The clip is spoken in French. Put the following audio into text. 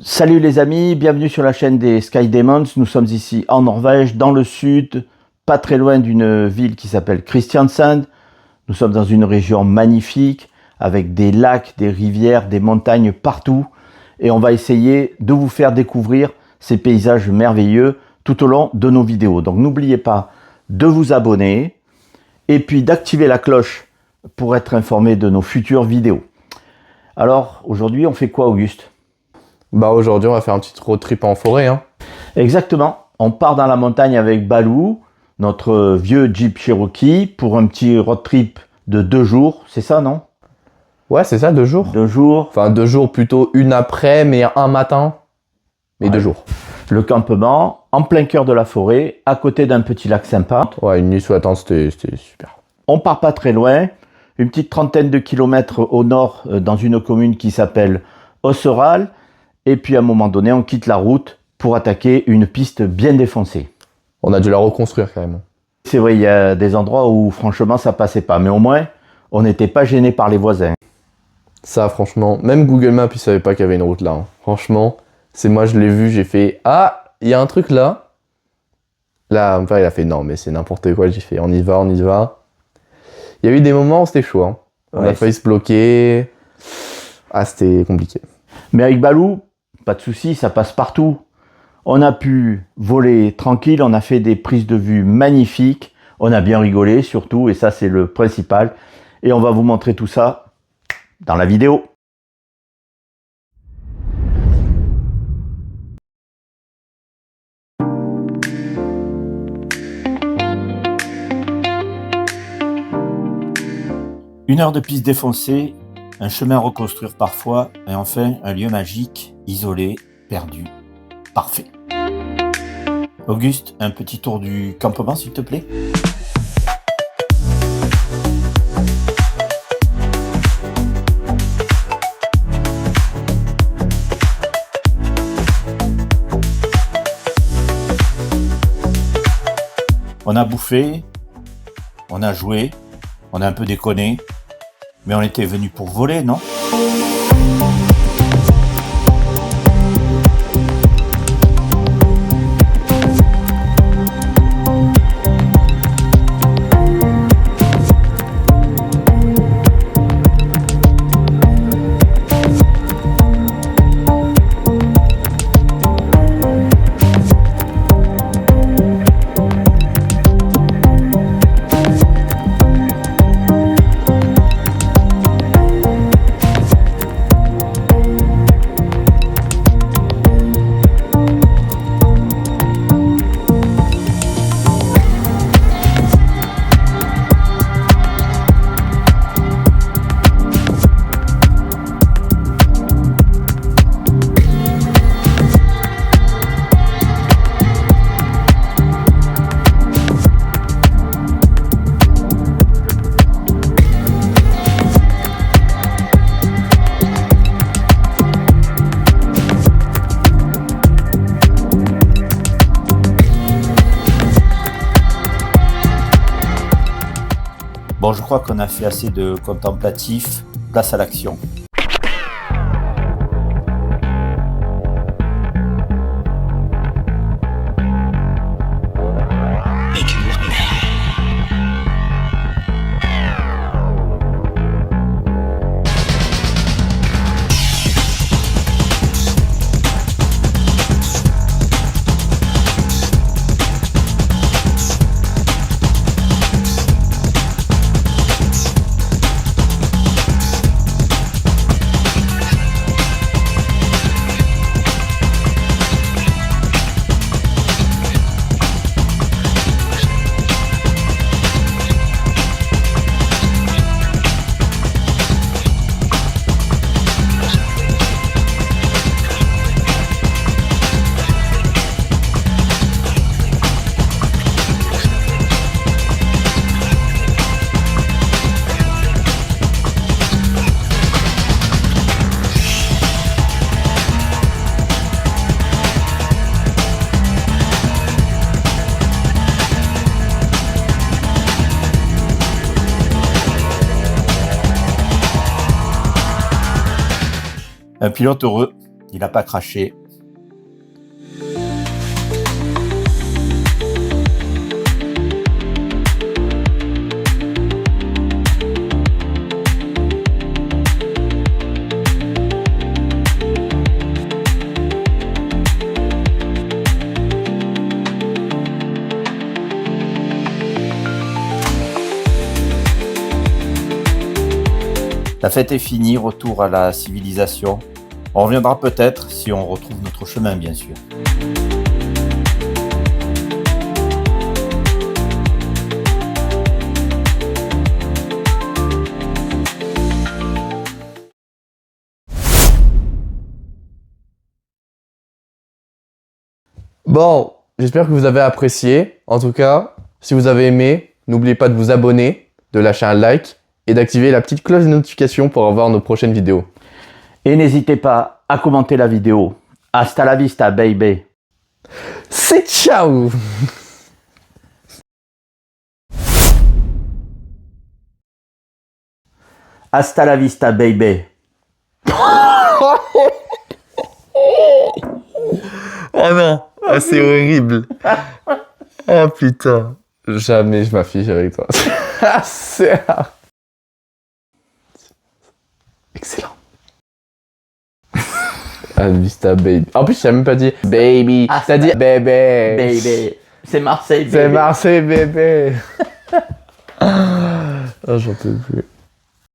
Salut les amis, bienvenue sur la chaîne des Sky Demons. Nous sommes ici en Norvège, dans le sud, pas très loin d'une ville qui s'appelle Kristiansand. Nous sommes dans une région magnifique, avec des lacs, des rivières, des montagnes partout. Et on va essayer de vous faire découvrir ces paysages merveilleux tout au long de nos vidéos. Donc n'oubliez pas de vous abonner et puis d'activer la cloche pour être informé de nos futures vidéos. Alors aujourd'hui on fait quoi, Auguste? Bah aujourd'hui on va faire un petit road trip en forêt hein. Exactement, on part dans la montagne avec Balou, notre vieux Jeep Cherokee, pour un petit road trip de 2 jours, c'est ça non? Ouais c'est ça, 2 jours. 2 jours. Enfin 2 jours plutôt, une après mais un matin, mais ouais. 2 jours. Le campement en plein cœur de la forêt, à côté d'un petit lac sympa. Ouais, une nuit sous la tente, c'était super. On part pas très loin, une petite trentaine de kilomètres au nord, dans une commune qui s'appelle Osseral. Et puis à un moment donné, on quitte la route pour attaquer une piste bien défoncée. On a dû la reconstruire carrément. C'est vrai, il y a des endroits où franchement ça passait pas. Mais au moins, on n'était pas gêné par les voisins. Ça franchement, même Google Maps il savait pas qu'il y avait une route là. Hein. Franchement, c'est moi je l'ai vu, j'ai fait « Ah, il y a un truc là ». Là, mon père il a fait « Non mais c'est n'importe quoi ». J'ai fait « On y va, on y va ». Il y a eu des moments où c'était chaud. Hein. On a failli se bloquer. Ah, c'était compliqué. Mais avec Balou, pas de souci, ça passe partout. On a pu voler tranquille, on a fait des prises de vue magnifiques, on a bien rigolé surtout, et ça c'est le principal. Et on va vous montrer tout ça dans la vidéo. Une heure de piste défoncée, un chemin à reconstruire parfois, et enfin un lieu magique, isolé, perdu, parfait. Auguste, un petit tour du campement s'il te plaît. On a bouffé, on a joué, on a un peu déconné. Mais on était venu pour voler, non? Bon, je crois qu'on a fait assez de contemplatif, place à l'action. Un pilote heureux, Il n'a pas craché. La fête est finie, retour à la civilisation. On reviendra peut-être si on retrouve notre chemin, bien sûr. Bon, j'espère que vous avez apprécié. En tout cas, si vous avez aimé, n'oubliez pas de vous abonner, de lâcher un like et d'activer la petite cloche de notification pour avoir nos prochaines vidéos. Et n'hésitez pas à commenter la vidéo. Hasta la vista, baby. C'est ciao. Hasta la vista, baby. Oh non, c'est horrible. Oh putain. Jamais je m'affiche avec toi. C'est excellent. Ah, vista baby. En plus, j'ai même pas dit baby. Ah, t'as dit bébé. Baby. C'est Marseille, baby. C'est Marseille bébé. Oh, j'en peux plus.